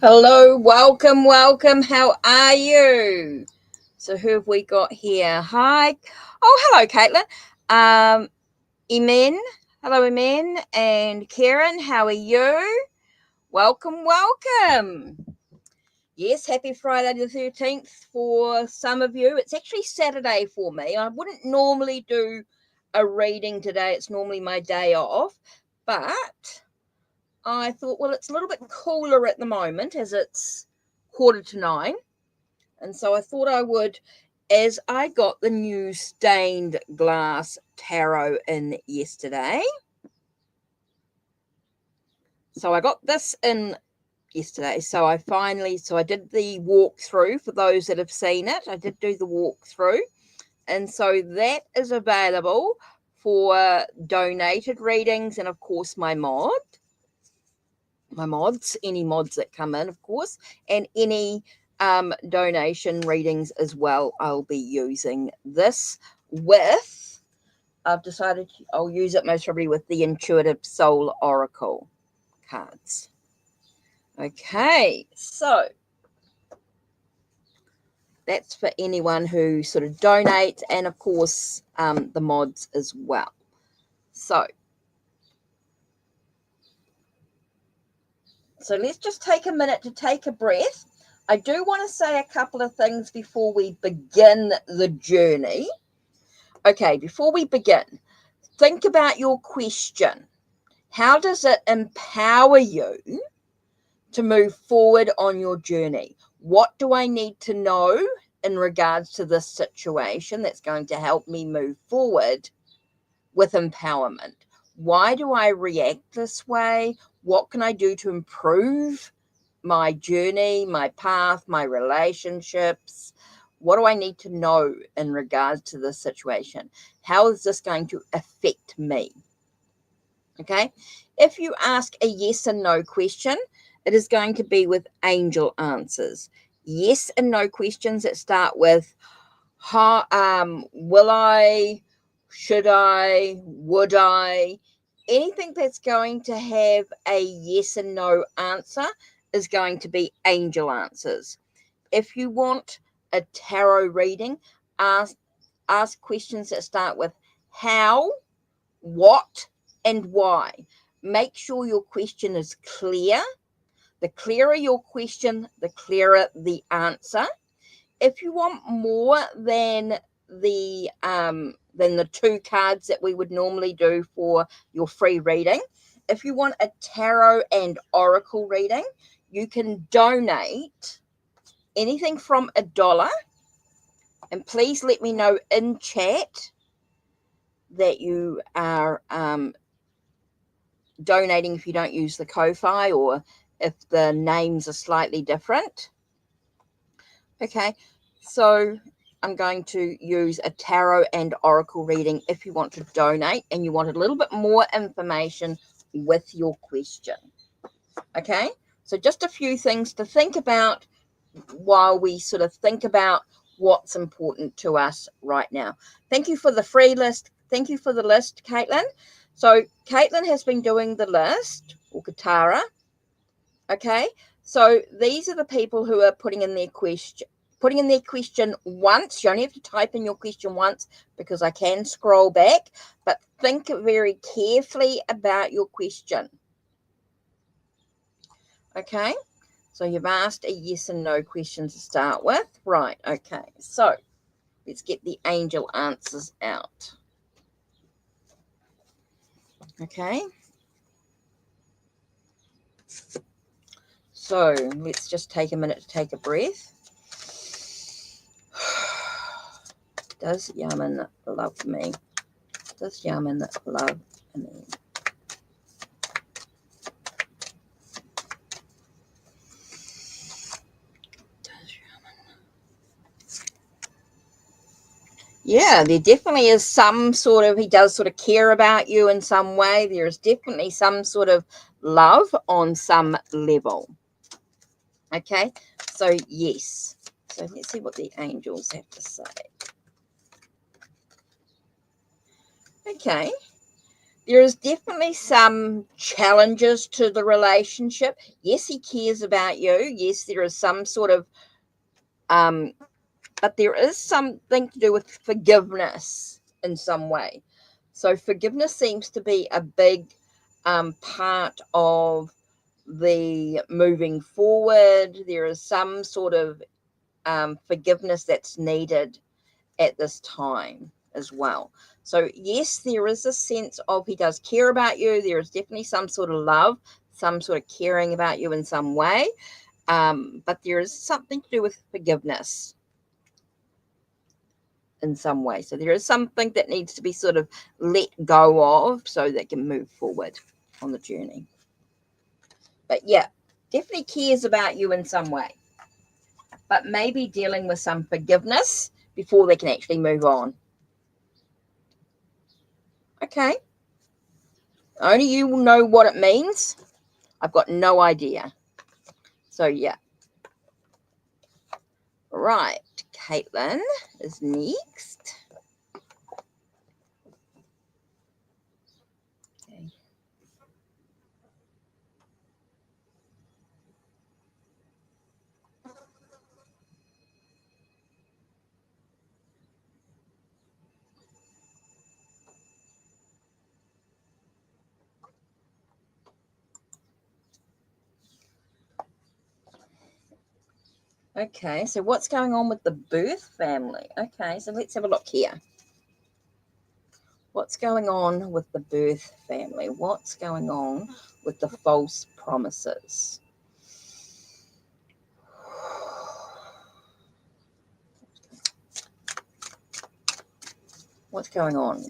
Hello, welcome, welcome. How are you? So who have we got here? Hi. Oh, hello, Caitlin. Emin. Hello, Emin. And Karen, how are you? Welcome, welcome. Yes, happy Friday the 13th for some of you. It's actually Saturday for me. I wouldn't normally do a reading today. It's normally my day off. But I thought, well, it's a little bit cooler at the moment as it's 8:45. And so I thought I would, as I got the new stained glass tarot in yesterday. So I got this in yesterday. So I did the walkthrough for those that have seen it. I did do the walkthrough. And so that is available for donated readings and, of course, my mods, any mods that come in, of course, and any donation readings as well. I'll be using this with, I've decided I'll use it most probably with the Intuitive Soul Oracle cards. Okay, so that's for anyone who sort of donates, and of course the mods as well. So let's just take a minute to take a breath. I do want to say a couple of things before we begin the journey. Okay, before we begin, think about your question. How does it empower you to move forward on your journey? What do I need to know in regards to this situation that's going to help me move forward with empowerment? Why do I react this way? What can I do to improve my journey, my path, my relationships? What do I need to know in regards to this situation? How is this going to affect me? Okay. If you ask a yes and no question, it is going to be with angel answers. Yes and no questions that start with will I, should I, would I? Anything that's going to have a yes and no answer is going to be angel answers. If you want a tarot reading, ask questions that start with how, what, and why. Make sure your question is clear. The clearer your question, the clearer the answer. If you want more than the two cards that we would normally do for your free reading, if you want a tarot and oracle reading, you can donate anything from $1. And please let me know in chat that you are donating if you don't use the Ko-Fi or if the names are slightly different. Okay, so I'm going to use a tarot and oracle reading if you want to donate and you want a little bit more information with your question. Okay, so just a few things to think about while we sort of think about what's important to us right now. Thank you for the free list. Thank you for the list, Caitlin. So Caitlin has been doing the list, or Katara. Okay, so these are the people who are putting in their question once. You only have to type in your question once because I can scroll back, but think very carefully about your question. Okay, so you've asked a yes and no question to start with. Right, okay, so let's get the angel answers out. Okay, so let's just take a minute to take a breath. Does Yaman love me? Does Yaman love me? Yeah, there definitely is some sort of, he does sort of care about you in some way. There is definitely some sort of love on some level. Okay, so yes. So let's see what the angels have to say. Okay, There is definitely some challenges to the relationship. Yes, he cares about you. Yes, there is some sort of, but there is something to do with forgiveness in some way. So forgiveness seems to be a big part of the moving forward. There is some sort of forgiveness that's needed at this time as well. So yes, there is a sense of he does care about you. There is definitely some sort of love, some sort of caring about you in some way. But there is something to do with forgiveness in some way. So there is something that needs to be sort of let go of so they can move forward on the journey. But yeah, definitely cares about you in some way. But maybe dealing with some forgiveness before they can actually move on. Okay. Only you will know what it means. I've got no idea. So, yeah. Right. Caitlin is next. Okay. Okay, so what's going on with the birth family? Okay, so let's have a look here. What's going on with the birth family? What's going on with the false promises? What's going on?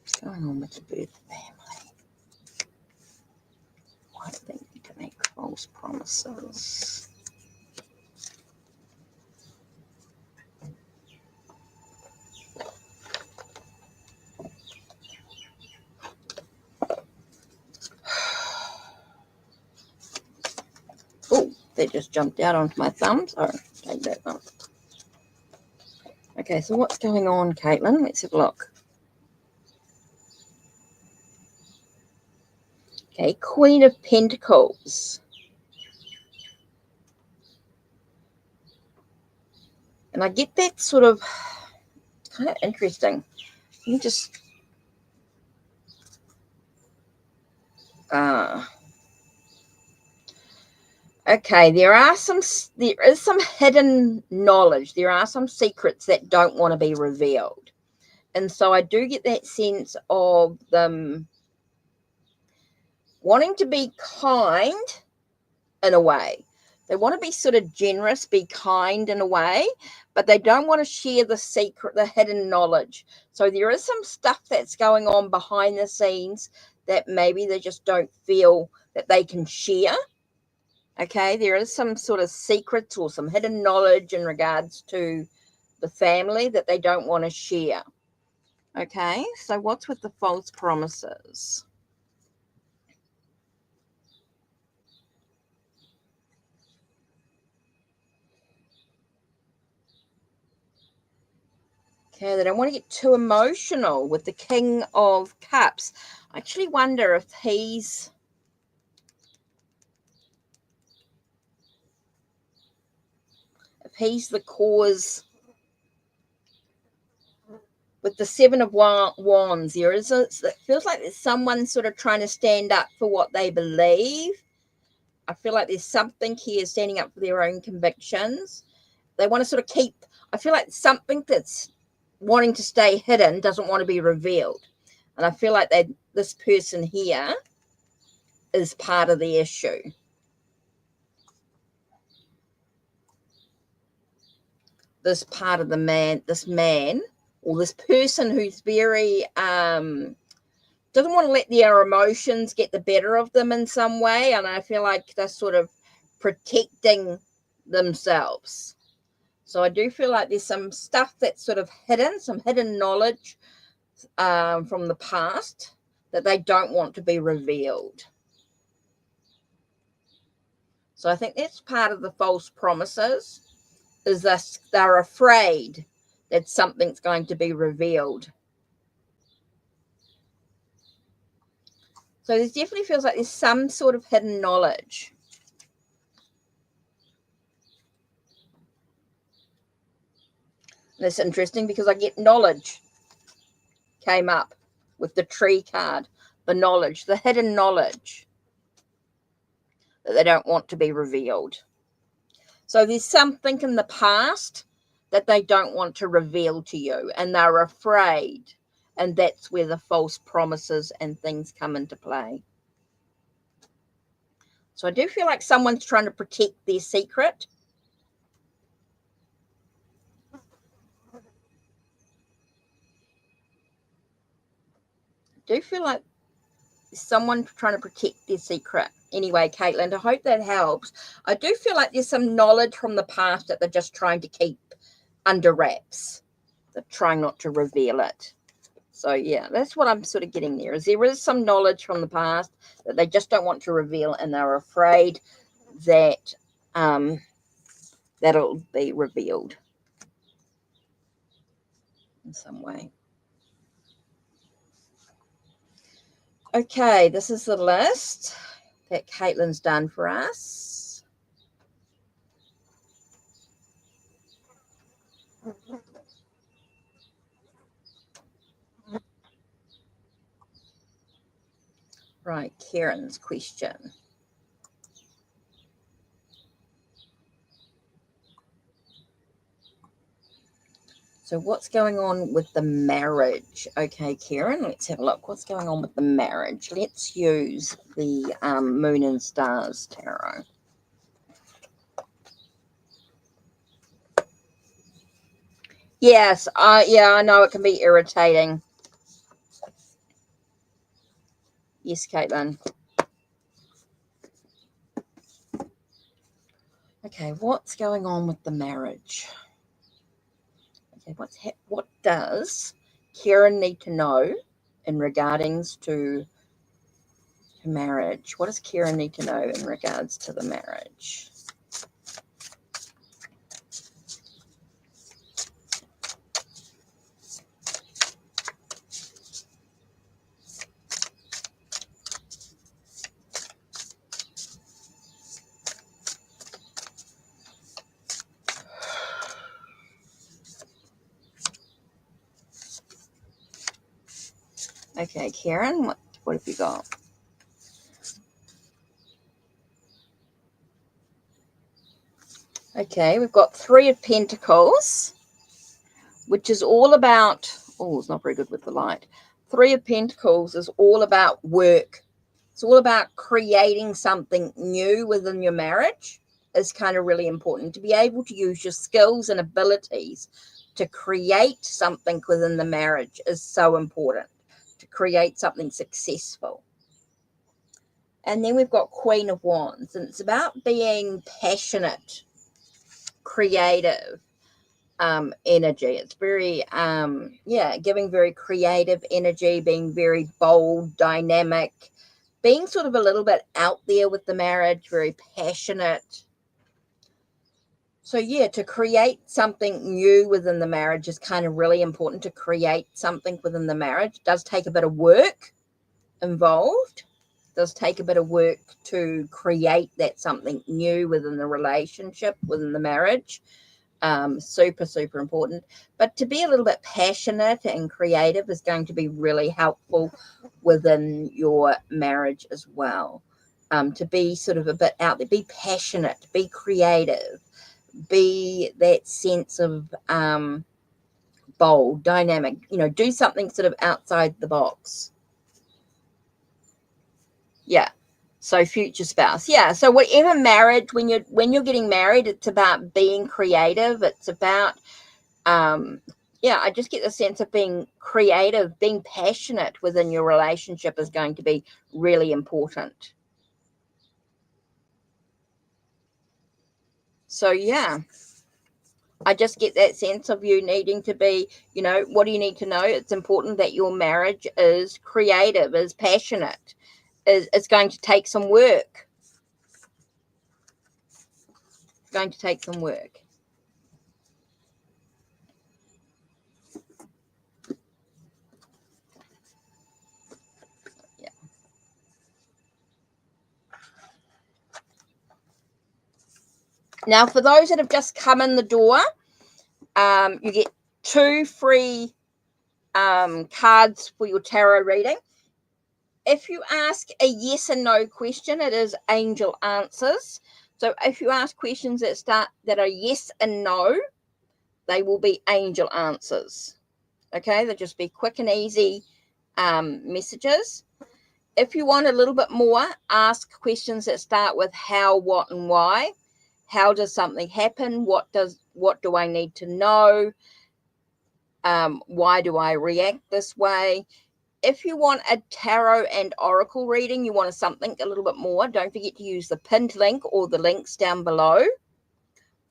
What's going on with the birth family? Why do they need to make false promises? Oh, they just jumped out onto my thumb. Sorry, take that one. Okay, so what's going on, Caitlin? Let's have a look. Okay, Queen of Pentacles. And I get that sort of kind of interesting. Let me just okay, there is some hidden knowledge. There are some secrets that don't want to be revealed. And so I do get that sense of them wanting to be kind in a way. They want to be sort of generous, be kind in a way, but they don't want to share the secret, the hidden knowledge. So there is some stuff that's going on behind the scenes that maybe they just don't feel that they can share. Okay, there is some sort of secrets or some hidden knowledge in regards to the family that they don't want to share. Okay, so what's with the false promises? Okay, they don't want to get too emotional with the King of Cups. I actually wonder if he's the cause. With the Seven of Wands, it feels like there's someone sort of trying to stand up for what they believe. I feel like there's something here standing up for their own convictions. They want to sort of keep, I feel like something that's wanting to stay hidden doesn't want to be revealed. And I feel like this person here is part of the issue. This part of this man, or this person who's very, doesn't want to let their emotions get the better of them in some way. And I feel like they're sort of protecting themselves. So I do feel like there's some stuff that's sort of hidden, some hidden knowledge from the past that they don't want to be revealed. So I think that's part of the false promises, is that they're afraid that something's going to be revealed. So this definitely feels like there's some sort of hidden knowledge. And it's interesting because I get knowledge came up with the tree card. The knowledge, the hidden knowledge that they don't want to be revealed. So there's something in the past that they don't want to reveal to you, and they're afraid. And that's where the false promises and things come into play. So I do feel like someone's trying to protect their secret. I do feel like someone trying to protect their secret. Anyway, Caitlin, I hope that helps. I do feel like there's some knowledge from the past that they're just trying to keep under wraps. They're trying not to reveal it. So yeah, that's what I'm sort of getting there, is there is some knowledge from the past that they just don't want to reveal, and they're afraid that that'll be revealed in some way. Okay, this is the list that Caitlin's done for us. Right, Karen's question. So what's going on with the marriage? Okay, Karen, let's have a look. What's going on with the marriage? Let's use the Moon and Stars Tarot. Yes, yeah, I know it can be irritating. Yes, Caitlin. Okay, what's going on with the marriage? Okay, what does Karen need to know in regardings to marriage? What does Karen need to know in regards to the marriage? Okay, Karen, what have you got? Okay, we've got 3 of Pentacles, which is all about, oh, it's not very good with the light. 3 of Pentacles is all about work. It's all about creating something new within your marriage. Is kind of really important to be able to use your skills and abilities to create something within the marriage is so important, to create something successful. And then we've got Queen of Wands, and it's about being passionate, creative energy. It's very giving very creative energy, being very bold, dynamic, being sort of a little bit out there with the marriage, very passionate. So yeah, to create something new within the marriage is kind of really important. To create something within the marriage it does take a bit of work involved. It does take a bit of work to create that something new within the relationship, within the marriage. Super, super important. But to be a little bit passionate and creative is going to be really helpful within your marriage as well. To be sort of a bit out there, be passionate, be creative, be that sense of bold, dynamic, do something sort of outside the box. Yeah. So future spouse. Yeah. So whatever marriage, when you're getting married, it's about being creative. It's about I just get the sense of being creative, being passionate within your relationship is going to be really important. So yeah, I just get that sense of you needing to be, what do you need to know? It's important that your marriage is creative, is passionate, it's going to take some work. It's going to take some work. Yeah. Now, for those that have just come in the door, you get 2 free cards for your tarot reading. If you ask a yes and no question, it is angel answers. So if you ask questions that are yes and no, they will be angel answers. Okay, they'll just be quick and easy messages. If you want a little bit more, ask questions that start with how, what, and why. How does something happen? What do I need to know? Why do I react this way? If you want a tarot and oracle reading, you want something a little bit more, don't forget to use the pinned link or the links down below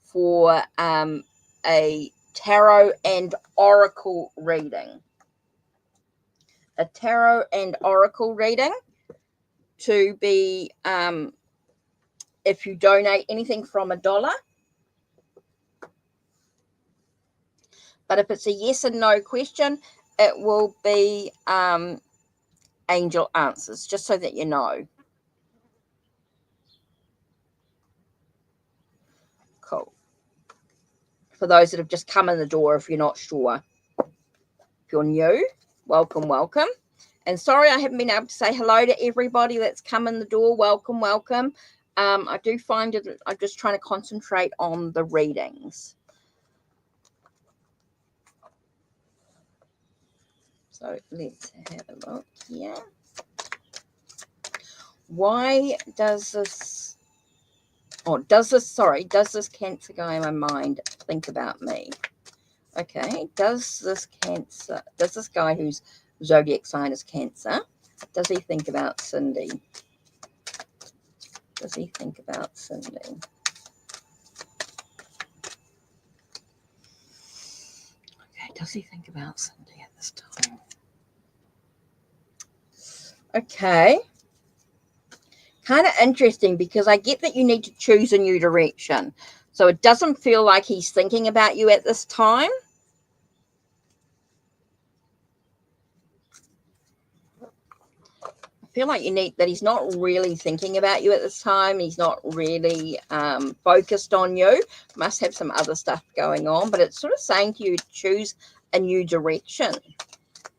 for a tarot and oracle reading. A tarot and oracle reading to be, if you donate anything from $1. But if it's a yes and no question, it will be angel answers, just so that you know. Cool. For those that have just come in the door, if you're not sure. If you're new, welcome, welcome. And sorry I haven't been able to say hello to everybody that's come in the door. Welcome, welcome. I do find it, I'm just trying to concentrate on the readings. So let's have a look here. Why does this, does this Cancer guy in my mind think about me? Okay, does this guy whose zodiac sign is Cancer, does he think about Cindy? Does he think about Cindy? Okay, does he think about Cindy at this time? Okay. Kind of interesting, because I get that you need to choose a new direction. So it doesn't feel like he's thinking about you at this time. I feel like he's not really thinking about you at this time. He's not really focused on you. Must have some other stuff going on, but it's sort of saying to you to choose a new direction.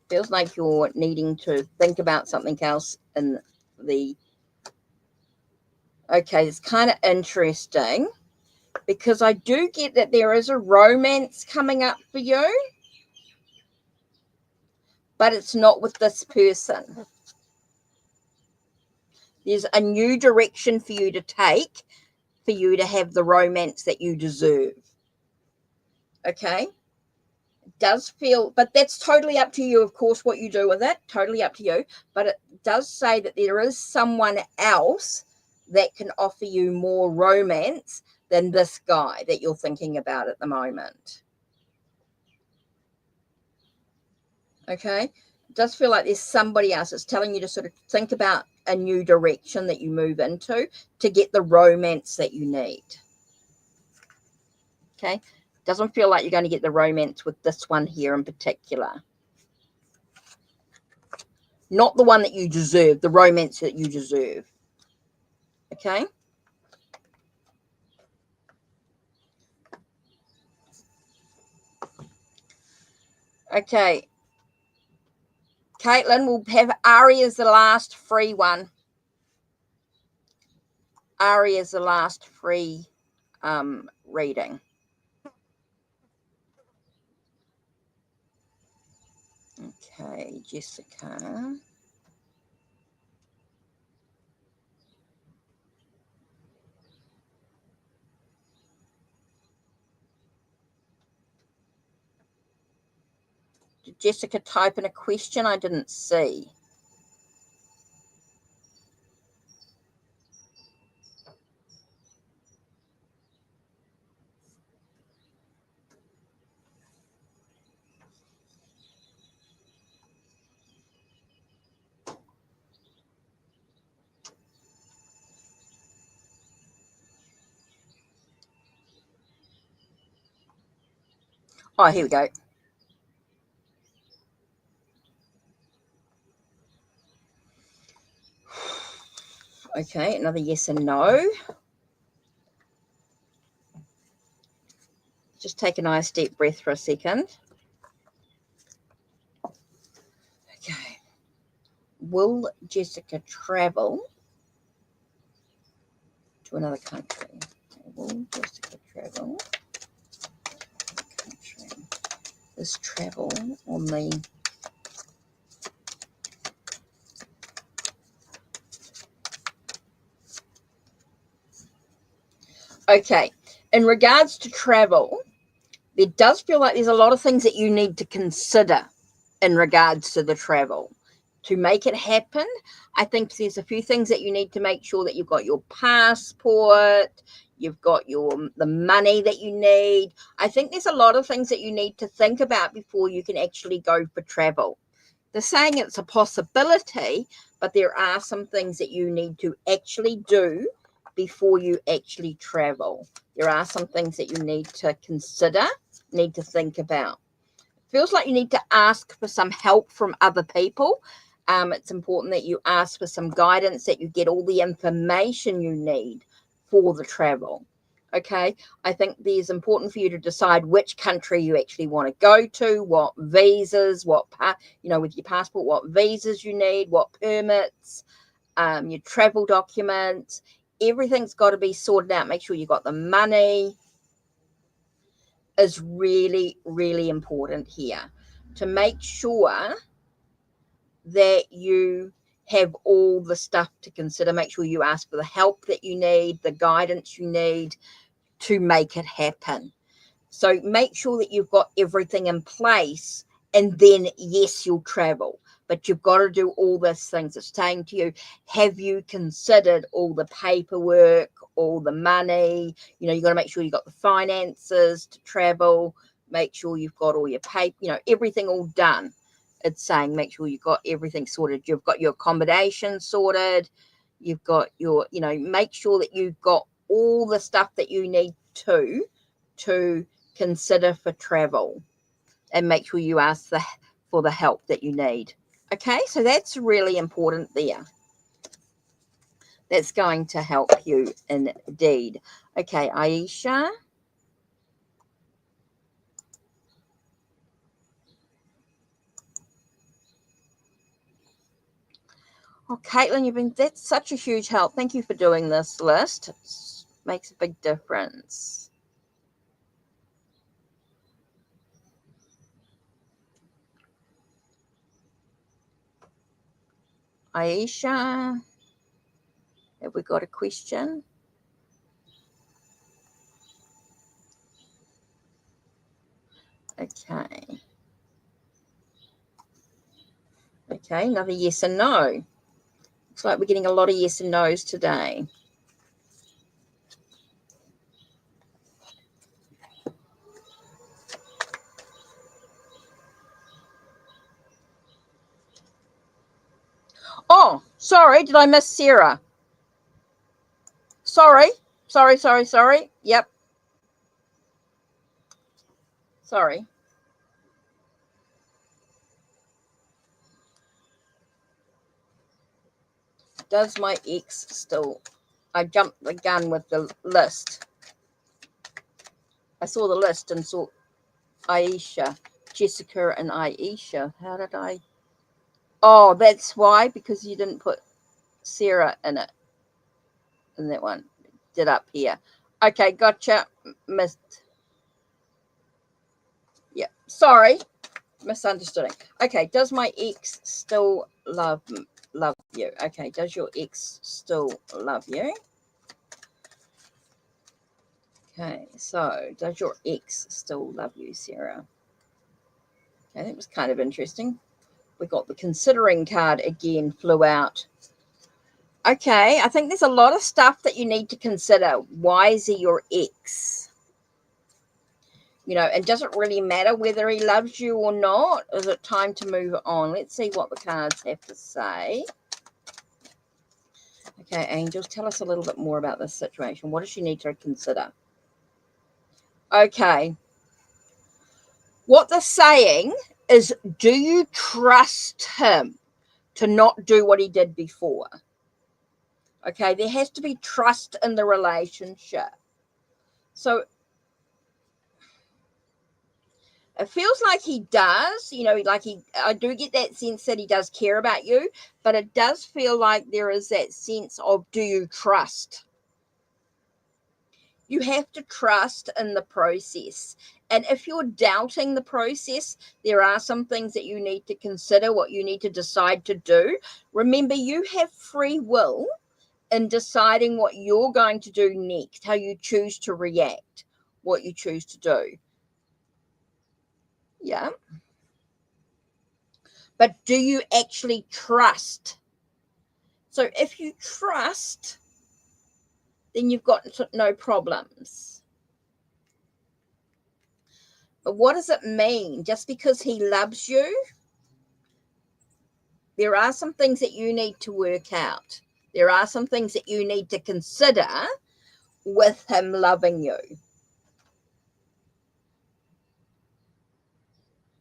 Feels like you're needing to think about something else in the... Okay, it's kind of interesting, because I do get that there is a romance coming up for you, but it's not with this person. There's a new direction for you to take, for you to have the romance that you deserve. Okay? It does feel, but that's totally up to you, of course, what you do with it. Totally up to you. But it does say that there is someone else that can offer you more romance than this guy that you're thinking about at the moment. Okay? It does feel like there's somebody else that's telling you to sort of think about a new direction that you move into to get the romance that you need. Okay? Doesn't feel like you're going to get the romance with this one here in particular. Not the one that you deserve, the romance that you deserve. Okay? Okay. Caitlin, we'll have Ari as the last free one. Ari is the last free reading. Okay, Jessica. Did Jessica type in a question? I didn't see. Oh, here we go. Okay, another yes and no. Just take a nice deep breath for a second. Okay. Will Jessica travel to another country? Will Jessica travel to another country? Is travel on the... Okay. In regards to travel, it does feel like there's a lot of things that you need to consider in regards to the travel to make it happen. I think there's a few things that you need to make sure that you've got your passport, you've got the money that you need. I think there's a lot of things that you need to think about before you can actually go for travel. They're saying it's a possibility, but there are some things that you need to actually do before you actually travel. There are some things that you need to consider, need to think about. Feels like you need to ask for some help from other people. It's important that you ask for some guidance, that you get all the information you need for the travel. Okay, I think it's important for you to decide which country you actually want to go to, what visas, with your passport, what visas you need, what permits, your travel documents. Everything's got to be sorted out. Make sure you got the money. Is really, really important here to make sure that you have all the stuff to consider. Make sure you ask for the help that you need, the guidance you need to make it happen. So make sure that you've got everything in place, and then yes, you'll travel. But you've got to do all these things. It's saying to you, have you considered all the paperwork, all the money? You've got to make sure you've got the finances to travel. Make sure you've got all your paper, everything all done. It's saying make sure you've got everything sorted. You've got your accommodation sorted. You've got your, make sure that you've got all the stuff that you need to consider for travel, and make sure you ask for the help that you need. Okay, so that's really important there. That's going to help you indeed. Okay, Aisha. Oh, Caitlin, that's such a huge help. Thank you for doing this list. It makes a big difference. Aisha, have we got a question? Okay. Okay, another yes and no. Looks like we're getting a lot of yes and no's today. Oh, sorry. Did I miss Sarah? Sorry. Yep. Sorry. Does my ex still... I jumped the gun with the list. I saw the list and saw Aisha, Jessica and Aisha. How did I... Oh, that's why, because you didn't put Sarah in it. In that one. Did up here. Okay, gotcha. Missed. Yeah, sorry. Misunderstood. Okay, does my ex still love you? Okay, does your ex still love you? Okay, so does your ex still love you, Sarah? Okay, that was kind of interesting. We got the considering card again, flew out. Okay, I think there's a lot of stuff that you need to consider. Why is he your ex? And does it really matter whether he loves you or not? Is it time to move on? Let's see what the cards have to say. Okay, angels, tell us a little bit more about this situation. What does she need to consider? Okay. What they're saying is, do you trust him to not do what he did before? Okay, there has to be trust in the relationship. So it feels like he does, like I do get that sense that he does care about you, but it does feel like there is that sense of, do you trust? You have to trust in the process. And if you're doubting the process, there are some things that you need to consider, what you need to decide to do. Remember, you have free will in deciding what you're going to do next, how you choose to react, what you choose to do. Yeah. But do you actually trust? So if you trust, then you've got no problems. But what does it mean? Just because he loves you, there are some things that you need to work out. There are some things that you need to consider with him loving you.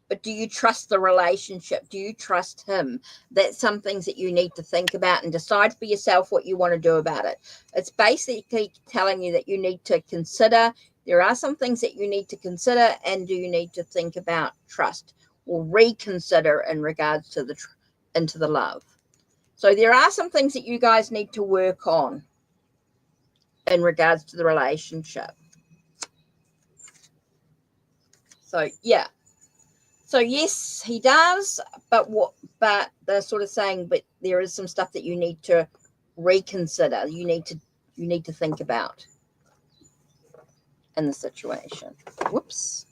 But do you trust the relationship? Do you trust him? That's some things that you need to think about and decide for yourself what you want to do about it. It's basically telling you that you need to consider. There are some things that you need to consider, and do you need to think about trust or reconsider in regards to into the love. So there are some things that you guys need to work on in regards to the relationship. So yeah. So yes, he does, but they're sort of saying, but there is some stuff that you need to reconsider. You need to think about in the situation. Whoops.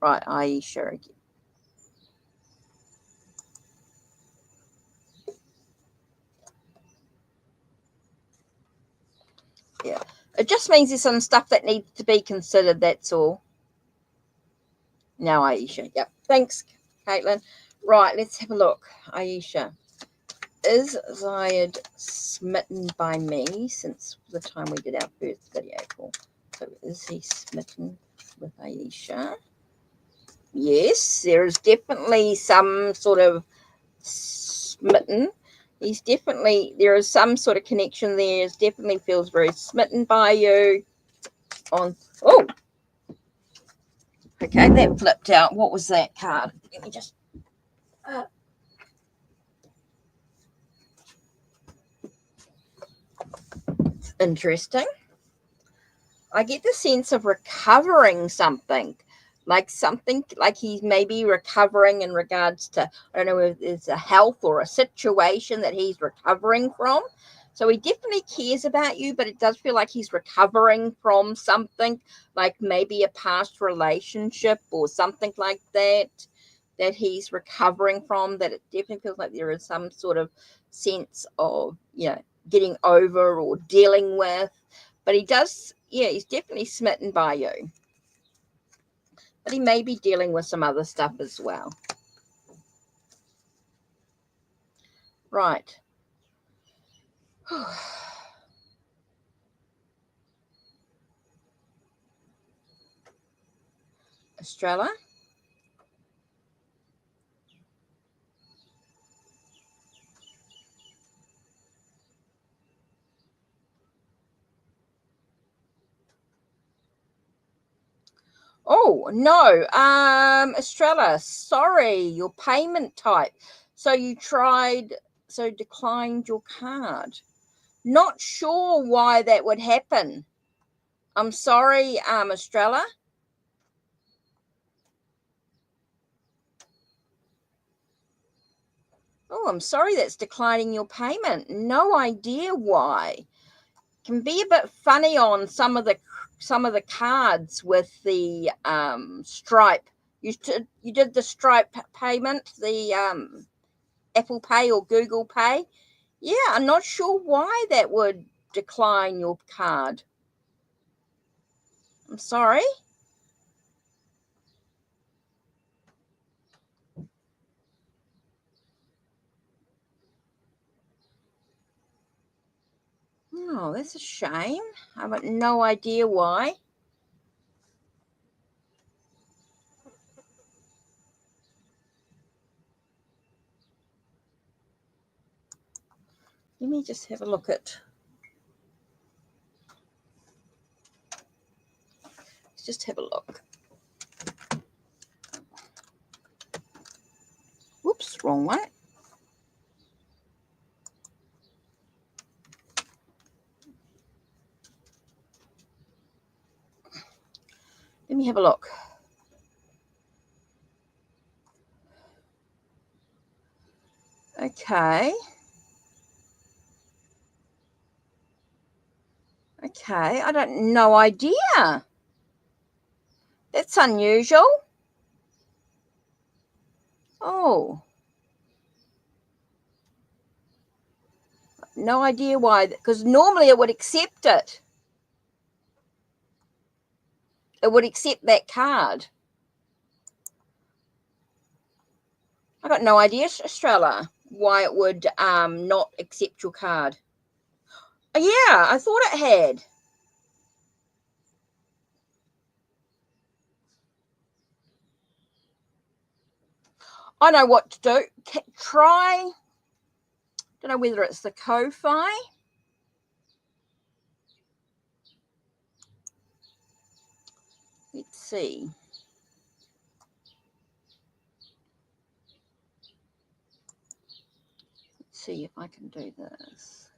Right, Aisha again. Yeah. It just means there's some stuff that needs to be considered, that's all. Now, Aisha. Yep. Thanks, Caitlin. Right, let's have a look. Aisha. Is Zayed smitten by me since the time we did our first video call? So is he smitten with Aisha? Yes, there is definitely some sort of smitten. There is some sort of connection there. He definitely feels very smitten by you. Oh, okay, that flipped out. What was that card? Let me just. Interesting. I get the sense of recovering something like he's maybe recovering in regards to, I don't know if it's a health or a situation that he's recovering from. So he definitely cares about you, but it does feel like he's recovering from something, like maybe a past relationship or something like that he's recovering from, that it definitely feels like there is some sort of sense of, getting over or dealing with. But he's definitely smitten by you. But he may be dealing with some other stuff as well. Right. Estrella? Oh, no. Estrella, sorry, your payment type. So you declined your card. Not sure why that would happen. I'm sorry, Estrella. Oh, I'm sorry that's declining your payment. No idea why. Can be a bit funny on some of the cards with the Stripe. You did the Stripe payment, the Apple Pay or Google Pay. Yeah, I'm not sure why that would decline your card. I'm sorry. Oh, that's a shame. I've got no idea why. Let me just have a look at. Let's just have a look. Whoops, wrong one. Let me have a look. Okay. Okay, I don't, no idea. That's unusual. Oh. No idea why, because normally it would accept it. It would accept that card. I got no idea, Estrella, why it would not accept your card. Oh, yeah, I thought it had. I know what to do. Try, don't know whether it's the Ko-Fi. Let's see. Let's see if I can do this.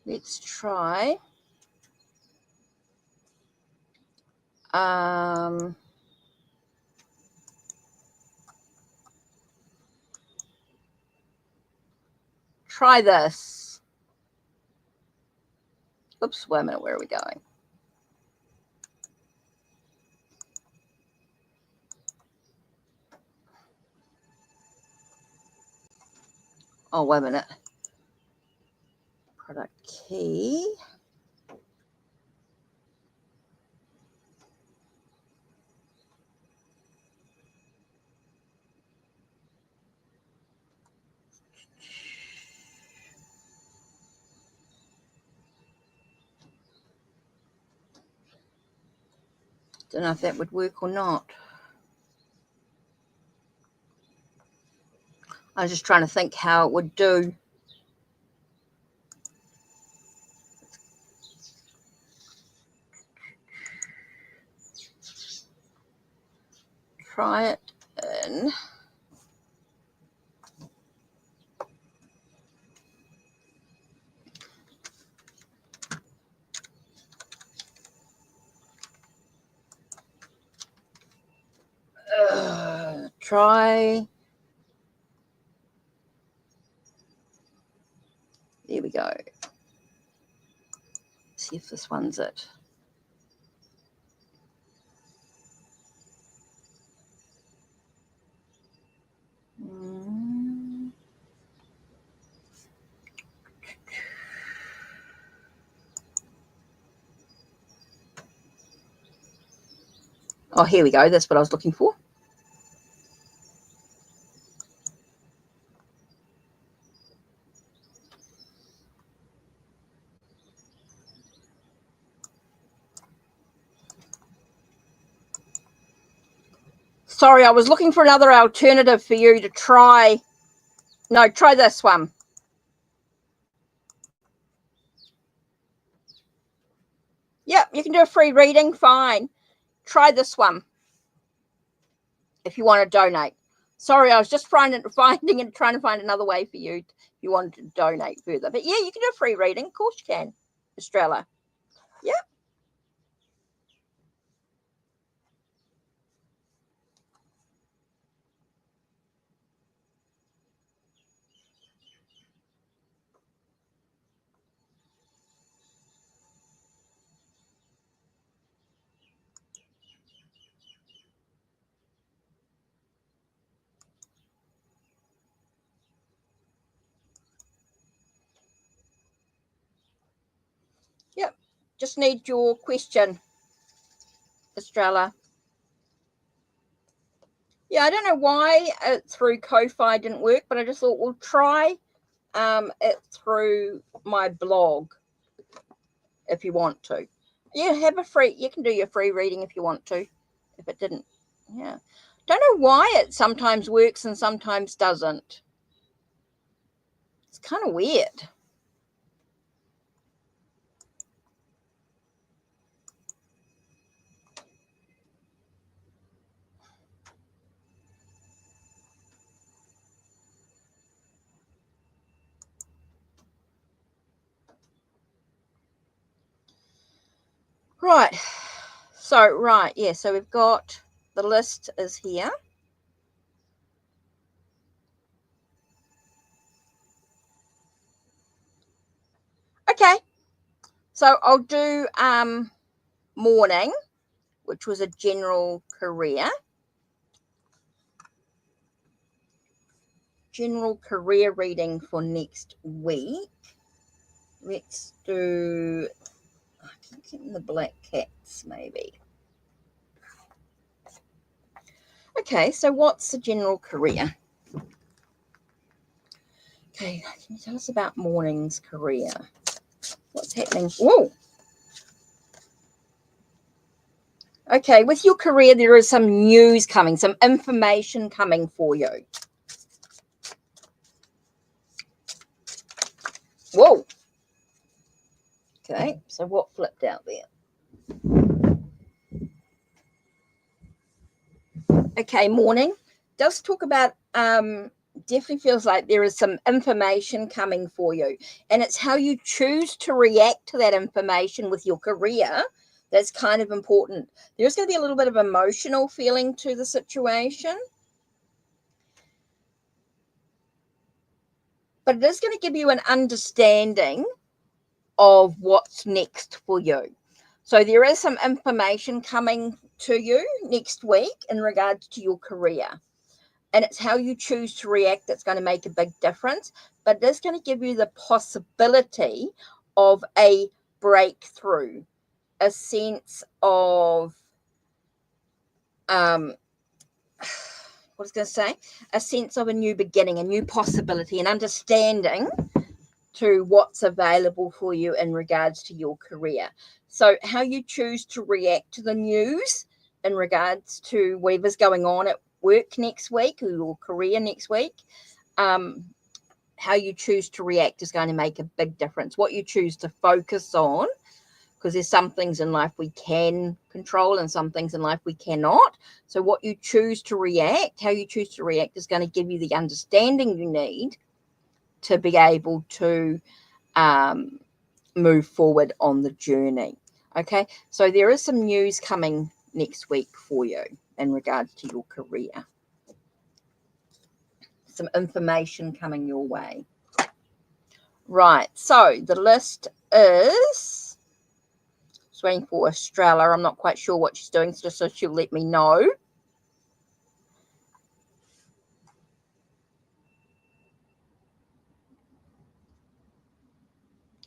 Let's try. Try this. Oops, wait a minute, where are we going? Oh, wait a minute. Product key. Don't know if that would work or not. I was just trying to think how it would do. Try it in. Try. There we go. See if this one's it. Oh, here we go. That's what I was looking for. Sorry, I was looking for another alternative for you to try. No, try this one. Yep, you can do a free reading. Fine. Try this one if you want to donate. Sorry, I was just trying to find another way for you if you wanted to donate further. But yeah, you can do a free reading. Of course you can, Estrella. Yep. Yep. Just need your question, Estrella. Yeah, I don't know why through Ko-Fi didn't work, but I just thought we'll try it through my blog if you want to. You can do your free reading if you want to. If it didn't, yeah. Don't know why it sometimes works and sometimes doesn't. It's kind of weird. Right. So, yeah, so we've got the list is here. Okay. So I'll do morning, which was a general career. General career reading for next week. Let's do, I think, the black cats, maybe. Okay, so what's the general career? Okay, can you tell us about morning's career? What's happening? Whoa. Okay, with your career, there is some news coming, some information coming for you. Whoa. Okay, so what flipped out there? Okay, morning. Does talk about definitely feels like there is some information coming for you, and it's how you choose to react to that information with your career that's kind of important. There's going to be a little bit of emotional feeling to the situation, but it is going to give you an understanding of what's next for you. So there is some information coming to you next week in regards to your career. And it's how you choose to react that's going to make a big difference. But it is going to give you the possibility of a breakthrough, a sense of, what was I going to say? A sense of a new beginning, a new possibility, an understanding to what's available for you in regards to your career. So how you choose to react to the news in regards to whatever's going on at work next week or your career next week, how you choose to react is going to make a big difference. What you choose to focus on, because there's some things in life we can control and some things in life we cannot. So what you choose to react, how you choose to react is going to give you the understanding you need to be able to move forward on the journey. Okay, so there is some news coming next week for you in regards to your career. Some information coming your way. Right, so the list is, just waiting for Estrella. I'm not quite sure what she's doing, just so she'll let me know.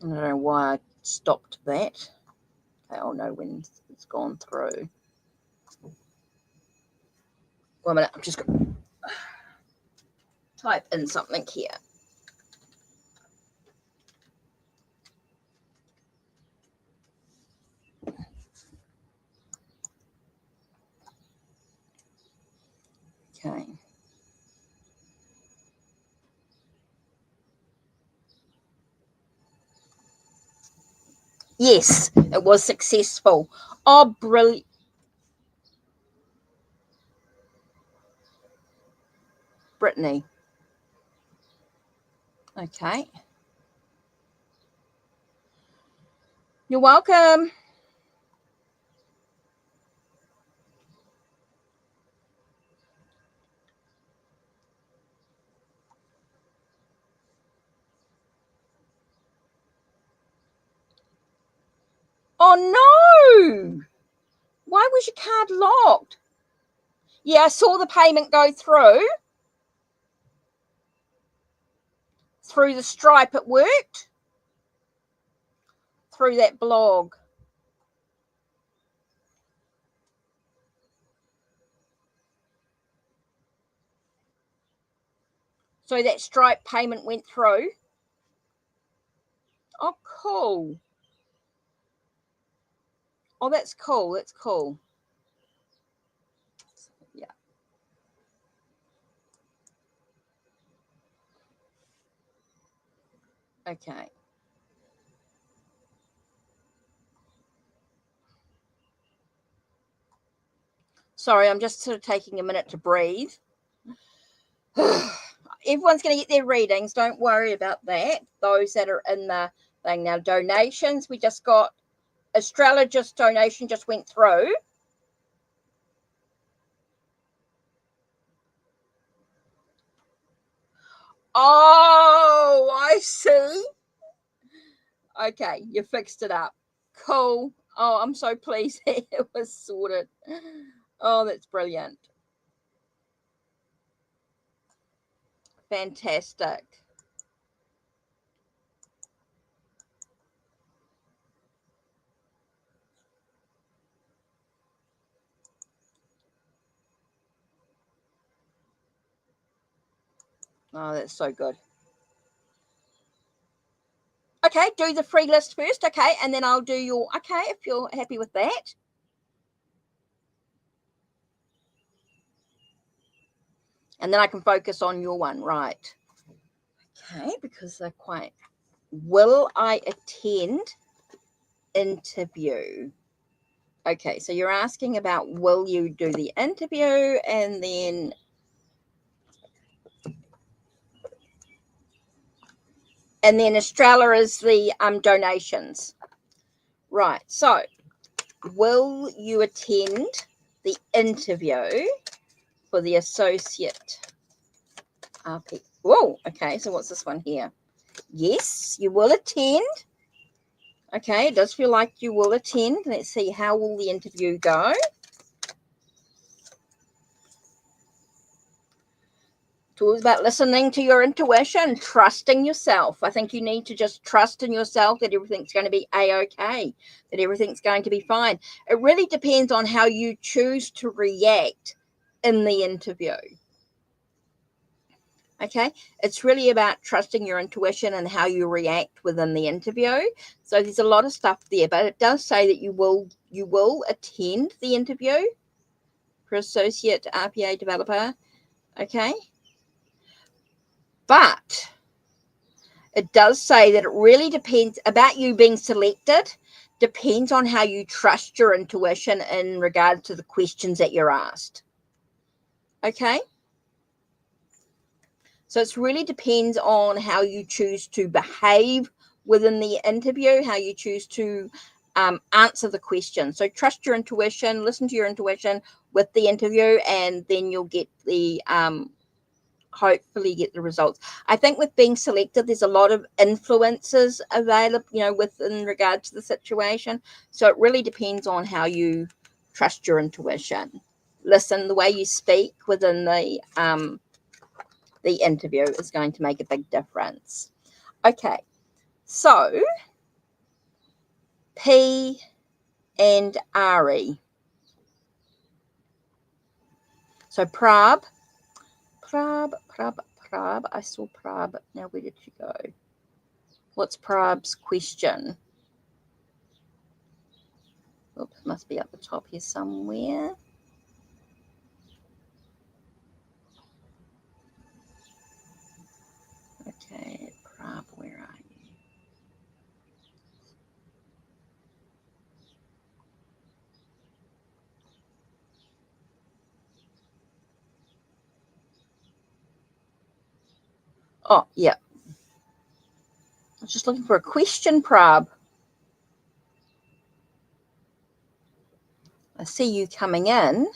I don't know why I stopped that. I'll know when it's gone through. 1 minute, I'm just going to type in something here. Okay. Yes, it was successful. Oh, brilliant. Brittany. Okay. You're welcome. Oh, no. Why was your card locked? Yeah, I saw the payment go through the Stripe. It worked through that blog. So that Stripe payment went through. Oh, cool. Oh, that's cool. That's cool. Yeah. Okay. Sorry, I'm just sort of taking a minute to breathe. Everyone's going to get their readings. Don't worry about that. Those that are in the thing now, donations. We just got astrologist donation just went through. Oh, I see. Okay, you fixed it up. Cool. Oh, I'm so pleased it was sorted. Oh, that's brilliant. Fantastic. Oh, that's so good. Okay, do the free list first, okay, and then I'll do your, okay, if you're happy with that. And then I can focus on your one, right? Okay, because they're quite, will I attend interview? Okay, so you're asking about will you do the interview, and then Estrella is the donations. Right, so will you attend the interview for the associate RP? Whoa, okay, so what's this one here? Yes, you will attend. Okay, it does feel like you will attend. Let's see, how will the interview go? It's always about listening to your intuition, trusting yourself. I think you need to just trust in yourself that everything's going to be A-okay, that everything's going to be fine. It really depends on how you choose to react in the interview. Okay, it's really about trusting your intuition and how you react within the interview. So there's a lot of stuff there, but it does say that you will attend the interview for associate RPA developer. Okay, but it does say that it really depends about you being selected, depends on how you trust your intuition in regard to the questions that you're asked. Okay, so it really depends on how you choose to behave within the interview, how you choose to answer the question. So trust your intuition, listen to your intuition with the interview, and then you'll get the hopefully get the results. I think with being selected, there's a lot of influences available, within regard to the situation. So it really depends on how you trust your intuition. Listen, the way you speak within the interview is going to make a big difference. Okay, so P and Ari. So Prab. I saw Prab. Now where did she go? What's Prab's question? Oops, must be up the top here somewhere. Okay, Prab, where are you? Oh, yeah. I was just looking for a question, Prab. I see you coming in.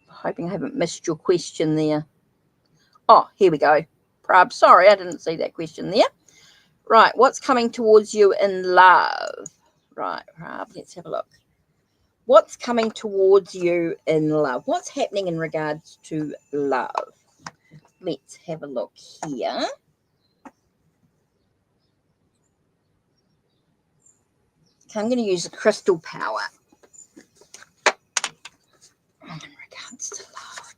Hoping I haven't missed your question there. Oh, here we go. Prab, sorry, I didn't see that question there. Right, what's coming towards you in love? Right, Prab, let's have a look. What's coming towards you in love? What's happening in regards to love? Let's have a look here. Okay, I'm going to use the crystal power in regards to love.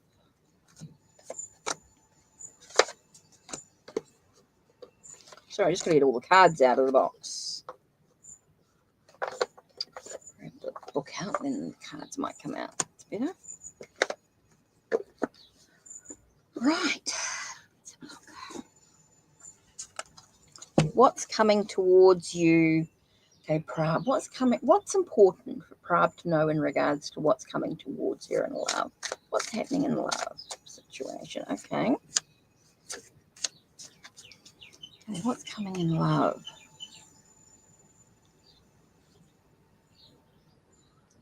Sorry, I just got to get all the cards out of the box. Grab the book out, then the cards might come out. It's better. Right. What's coming towards you? Okay, Prab, what's important for Prab to know in regards to what's coming towards her in love? What's happening in the love situation? Okay. Okay, what's coming in love?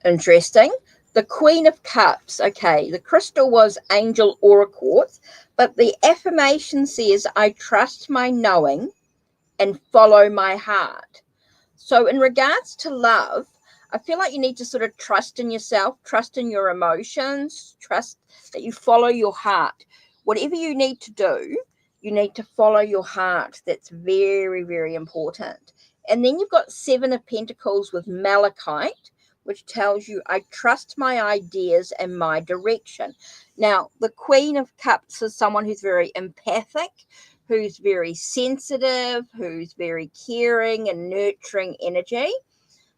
Interesting. The Queen of Cups. Okay, the crystal was Angel Aura Quartz, but the affirmation says, I trust my knowing and follow my heart. So in regards to love, I feel like you need to sort of trust in yourself, trust in your emotions, trust that you follow your heart. Whatever you need to do, you need to follow your heart. That's very, very important. And then you've got 7 of Pentacles with Malachite, which tells you, I trust my ideas and my direction. Now, the Queen of Cups is someone who's very empathic, who's very sensitive, who's very caring and nurturing energy.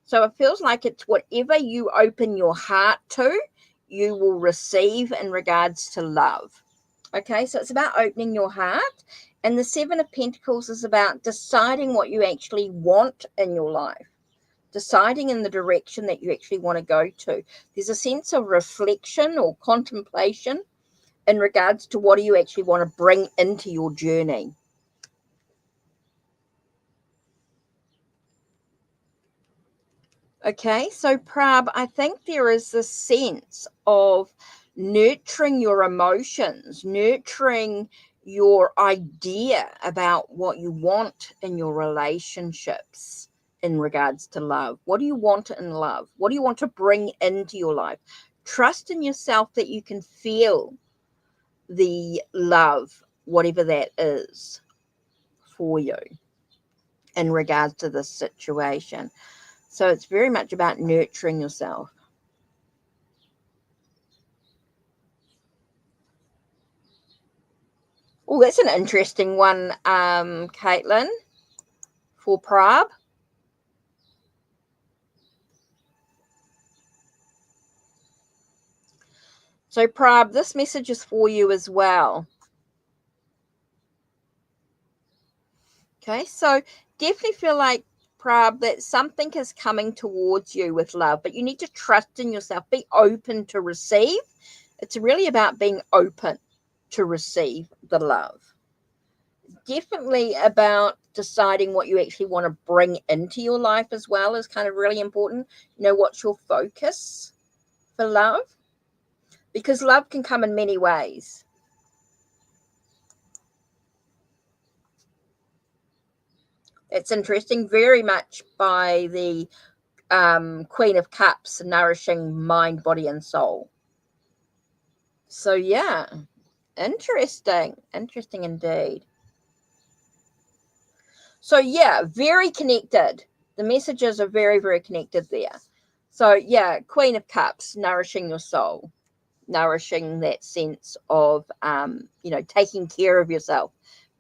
So it feels like it's whatever you open your heart to, you will receive in regards to love. Okay, so it's about opening your heart. And the 7 of Pentacles is about deciding what you actually want in your life, deciding in the direction that you actually want to go to. There's a sense of reflection or contemplation in regards to what do you actually want to bring into your journey. Okay, so Prab, I think there is this sense of nurturing your emotions, nurturing your idea about what you want in your relationships in regards to love. What do you want in love? What do you want to bring into your life? Trust in yourself that you can feel the love, whatever that is for you in regards to this situation. So it's very much about nurturing yourself. Oh, that's an interesting one, Caitlin, for Prab. So Prab, this message is for you as well. Okay, so definitely feel like, Prab, that something is coming towards you with love, but you need to trust in yourself. Be open to receive. It's really about being open to receive the love. Definitely about deciding what you actually want to bring into your life as well is kind of really important. You know, what's your focus for love? Because love can come in many ways. It's interesting, very much by the Queen of Cups, nourishing mind, body, and soul. So yeah, interesting indeed. So yeah, very connected. The messages are very, very connected there. So yeah, Queen of Cups, nourishing your soul, nourishing that sense of taking care of yourself.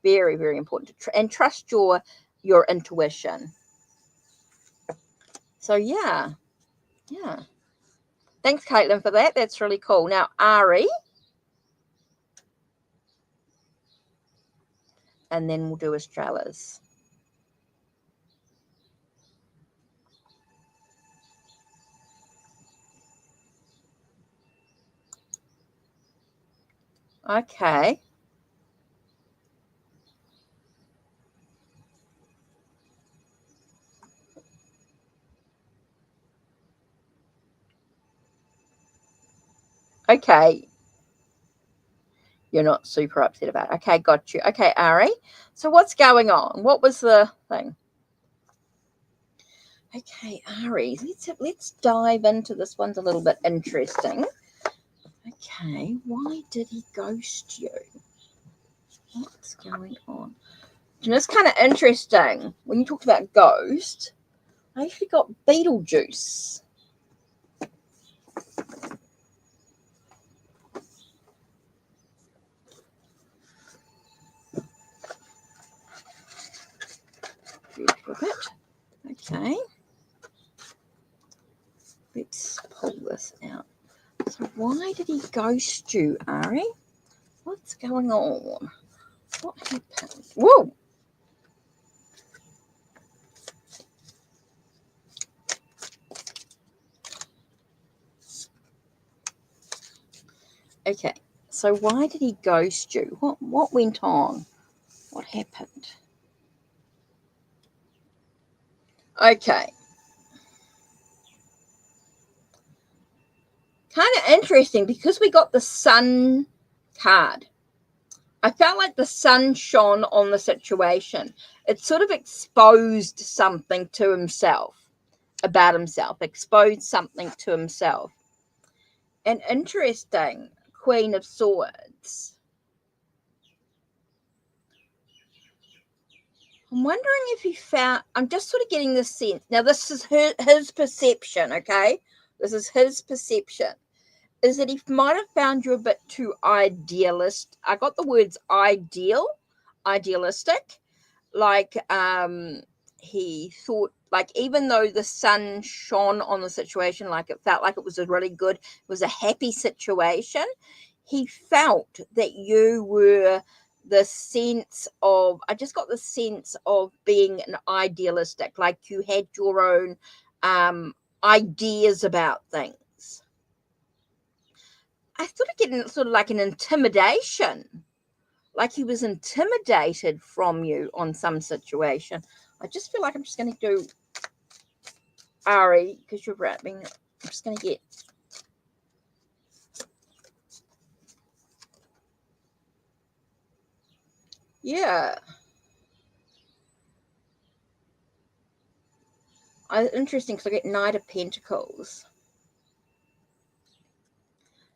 Very, very important and trust your intuition. So yeah. Thanks, Caitlin, for that. That's really cool. Now, Ari, and then we'll do Australia's. Okay. Okay. You're not super upset about it. Okay, got you. Okay, Ari. So what's going on? What was the thing? Okay, Ari, let's dive into this. One's a little bit interesting. Okay, why did he ghost you? What's going on? You know, it's kind of interesting when you talked about ghost. I actually got Beetlejuice. Okay. Let's pull this out. So why did he ghost you, Ari? What's going on? What happened? Whoa! Okay, so why did he ghost you? What went on? What happened? Okay. Kind of interesting because we got the sun card. I felt like the sun shone on the situation. It sort of exposed something to himself, about himself, exposed something to himself. And interesting, Queen of Swords. I'm wondering if he found, I'm just sort of getting this sense. Now, this is his perception, okay? This is his perception. Is that he might have found you a bit too idealist. I got the words idealistic. Like he thought, like, even though the sun shone on the situation, like it felt like it was a really good, it was a happy situation, he felt that you were the sense of, I just got the sense of being an idealistic, like you had your own ideas about things. I sort of get sort of like an intimidation, like he was intimidated from you on some situation. I just feel like I'm just going to do Ari, because you're wrapping. I'm just going to get. Yeah. Interesting, because I get Knight of Pentacles.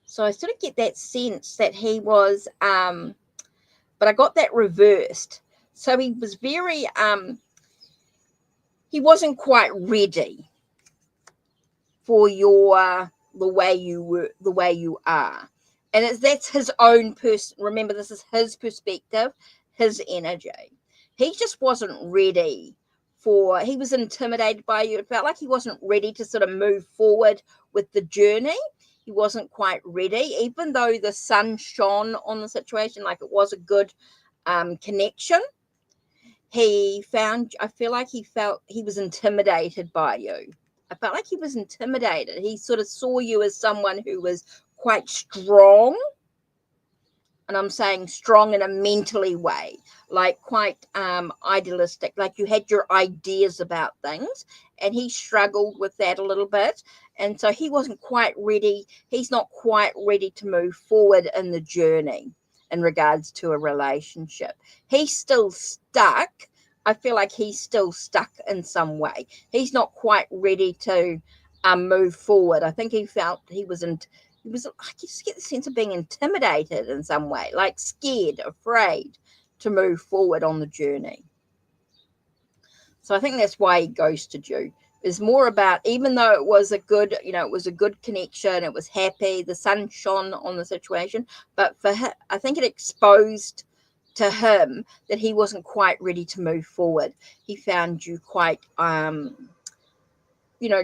So I sort of get that sense that he was, but I got that reversed. So he was very, he wasn't quite ready for your, the way you are. And that's his own person. Remember, this is his perspective, his energy. He just wasn't ready for, he was intimidated by you. It felt like he wasn't ready to sort of move forward with the journey. He wasn't quite ready, even though the sun shone on the situation, like it was a good connection. I feel like he felt he was intimidated by you. I felt like he was intimidated. He sort of saw you as someone who was quite strong. And I'm saying strong in a mentally way, like quite idealistic, like you had your ideas about things, and he struggled with that a little bit. And so he wasn't quite ready. He's not quite ready to move forward in the journey in regards to a relationship. He's still stuck. I feel like he's still stuck in some way. He's not quite ready to move forward. I think he felt he was in. He was, I just get the sense of being intimidated in some way, like scared, afraid to move forward on the journey. So I think that's why he ghosted you. It's more about, even though it was a good, it was a good connection, it was happy, the sun shone on the situation, but for him, I think it exposed to him that he wasn't quite ready to move forward. He found you quite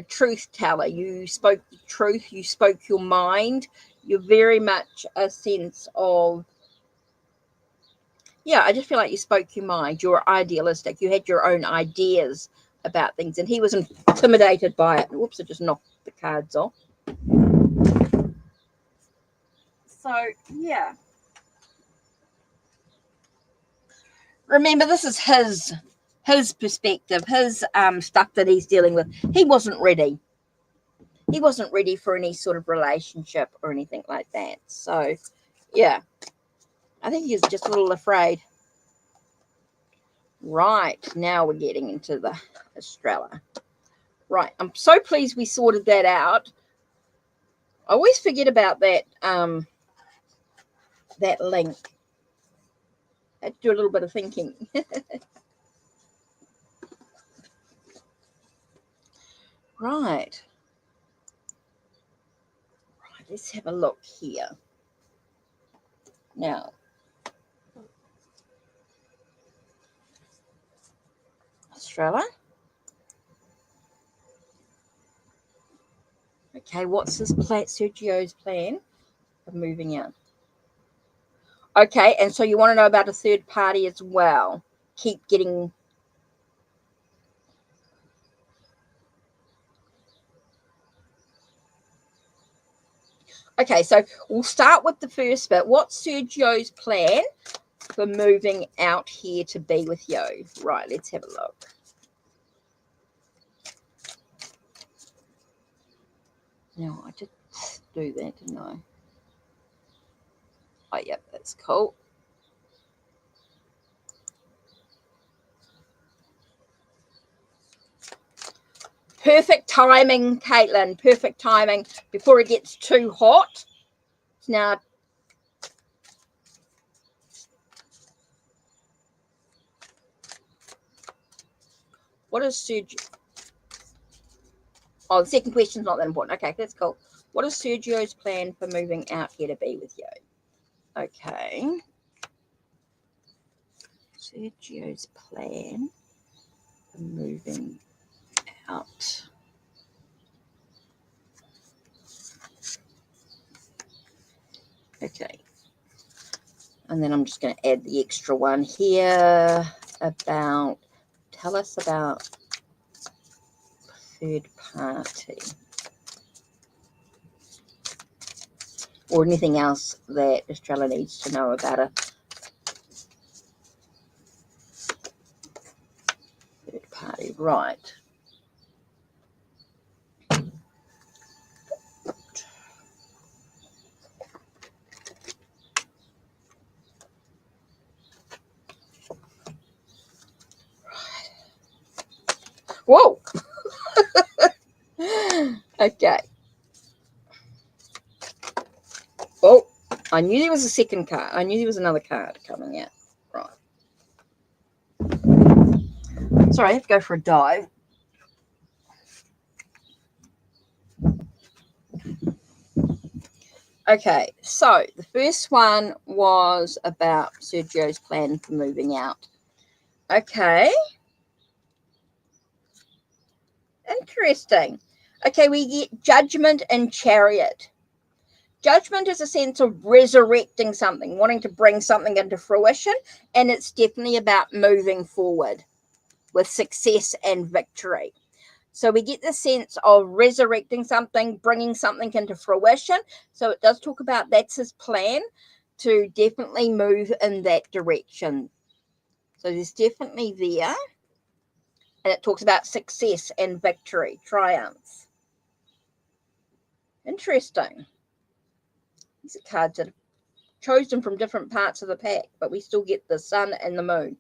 truth teller. You spoke the truth, you spoke your mind. You're very much a sense of, I just feel like you spoke your mind. You're idealistic. You had your own ideas about things, and he was intimidated by it. Whoops, I just knocked the cards off. So, yeah. Remember, this is his perspective, his stuff that he's dealing with. He wasn't ready. He wasn't ready for any sort of relationship or anything like that. So, yeah, I think he was just a little afraid. Right, now we're getting into the Estrella. Right, I'm so pleased we sorted that out. I always forget about that that link. I had to do a little bit of thinking. Right. Let's have a look here. Now, Australia. Okay, what's this plan, Sergio's plan of moving out? Okay, and so you want to know about a third party as well. Keep getting... Okay, so we'll start with the first bit. What's Sergio's plan for moving out here to be with you? Right, let's have a look. No, I did do that, didn't I? Oh, yep, that's cool. Perfect timing, Caitlin. Perfect timing before it gets too hot. Now, what is Sergio? Oh, the second question's not that important. Okay, that's cool. What is Sergio's plan for moving out here to be with you? Okay. Sergio's plan for moving out. Okay. And then I'm just going to add the extra one here about, tell us about third party. Or anything else that Australia needs to know about a third party. Right. Whoa. Okay. Oh, I knew there was a second card. I knew there was another card coming out. Right. Sorry, I have to go for a dive. Okay, so the first one was about Sergio's plan for moving out. Okay. Interesting. Okay, we get Judgment and Chariot. Judgment is a sense of resurrecting something, wanting to bring something into fruition, and it's definitely about moving forward with success and victory. So we get the sense of resurrecting something, bringing something into fruition. So it does talk about that's his plan to definitely move in that direction. So there's definitely there. And it talks about success and victory, triumphs. Interesting. These are cards that are chosen from different parts of the pack, but we still get the sun and the moon.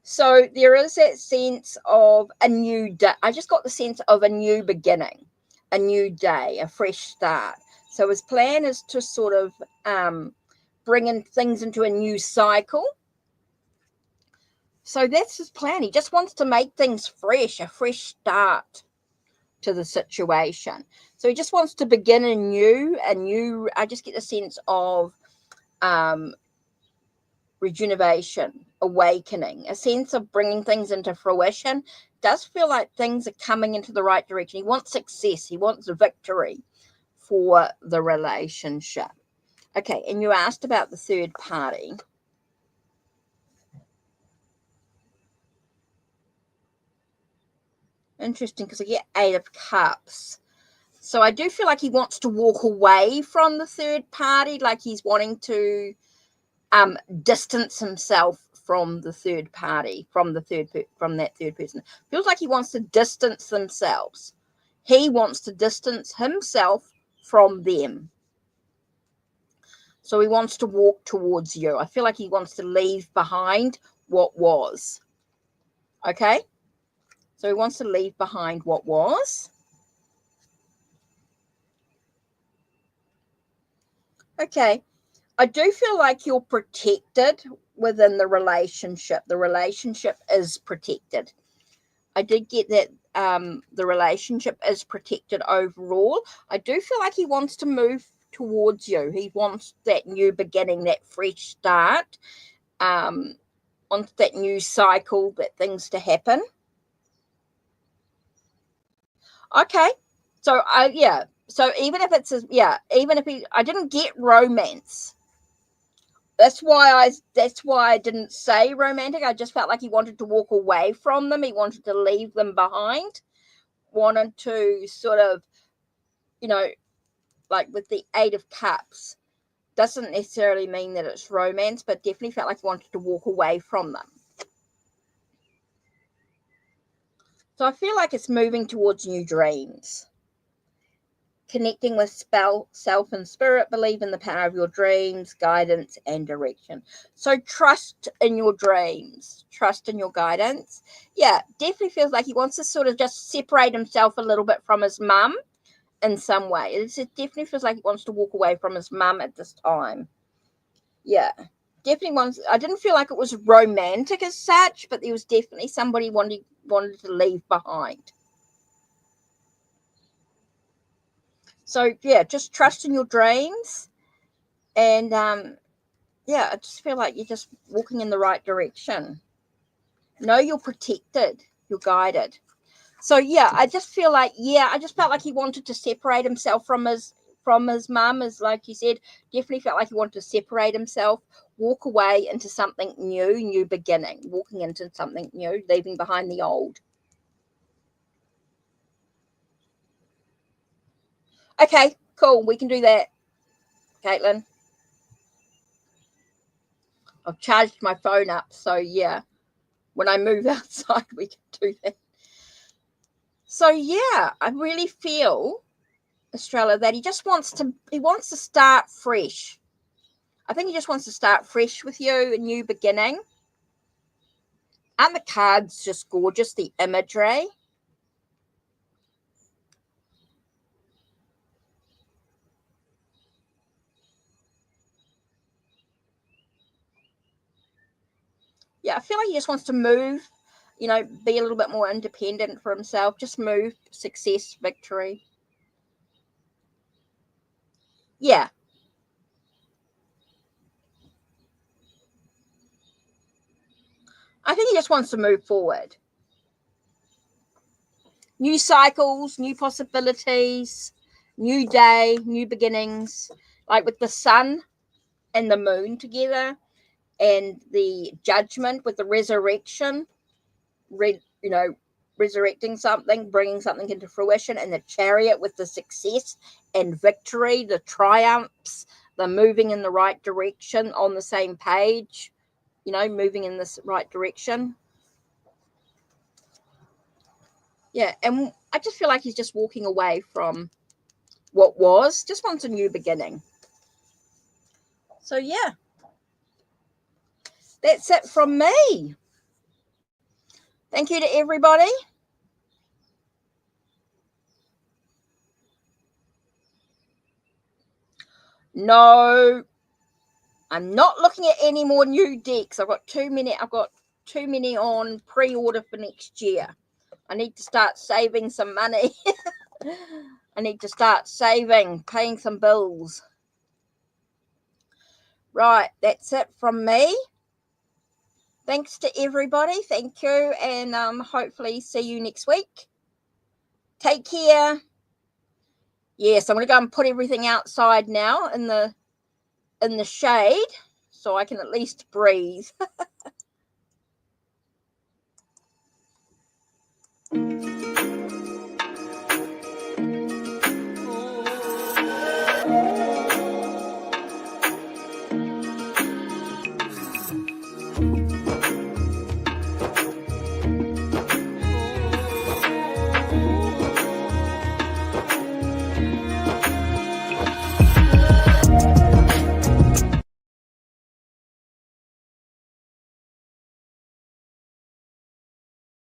So there is that sense of a new day. I just got the sense of a new beginning, a new day, a fresh start. So his plan is to sort of bring in things into a new cycle. So that's his plan. He just wants to make things fresh, a fresh start to the situation. So he just wants to begin anew. I just get the sense of rejuvenation, awakening, a sense of bringing things into fruition. Does feel like things are coming into the right direction. He wants success. He wants victory for the relationship. Okay, and you asked about the third party. Interesting, because I get 8 of Cups. So I do feel like he wants to walk away from the third party, like he's wanting to distance himself from the third party, from that third person. Feels like he wants to distance themselves. He wants to distance himself from them. So he wants to walk towards you. I feel like he wants to leave behind what was. Okay? So he wants to leave behind what was. Okay. I do feel like you're protected within the relationship. The relationship is protected. I did get that the relationship is protected overall. I do feel like he wants to move towards you. He wants that new beginning, that fresh start, wants that new cycle, that things to happen. Okay. So so even if it's even if I didn't get romance. That's why I didn't say romantic. I just felt like he wanted to walk away from them. He wanted to leave them behind. Wanted to sort of, like with the 8 of Cups, doesn't necessarily mean that it's romance, but definitely felt like he wanted to walk away from them. So I feel like it's moving towards new dreams. Connecting with self and spirit, believe in the power of your dreams, guidance and direction. So trust in your dreams, trust in your guidance. Yeah, definitely feels like he wants to sort of just separate himself a little bit from his mum in some way. It definitely feels like he wants to walk away from his mum at this time. Yeah, definitely wants. I didn't feel like it was romantic as such, but there was definitely somebody wanted to leave behind. So yeah, just trust in your dreams, and I just feel like you're just walking in the right direction. Know you're protected, you're guided. So yeah, I just feel like I just felt like he wanted to separate himself from his mum, as like you said, definitely felt like he wanted to separate himself, walk away into something new beginning, walking into something new, leaving behind the old. Okay, cool. We can do that, Caitlin. I've charged my phone up, so yeah, when I move outside, we can do that. So yeah, I really feel, Estrella, that he wants to start fresh. I think he just wants to start fresh with you, a new beginning. And the card's just gorgeous, the imagery. Yeah, I feel like he just wants to move, be a little bit more independent for himself. Just move, success, victory. Yeah. I think he just wants to move forward. New cycles, new possibilities, new day, new beginnings. Like with the sun and the moon together, and the judgment with the resurrection, resurrecting something, bringing something into fruition, and the chariot with the success and victory, the triumphs, the moving in the right direction, on the same page, moving in this right direction. Yeah, and I just feel like he's just walking away from what was, just wants a new beginning. So yeah, that's it from me. Thank you to everybody. No, I'm not looking at any more new decks. I've got too many on pre-order for next year. I need to start saving some money. I need to start saving, paying some bills. Right, that's it from me. Thanks to everybody. Thank you, and hopefully see you next week. Take care. Yes, I'm going to go and put everything outside now in the shade, so I can at least breathe.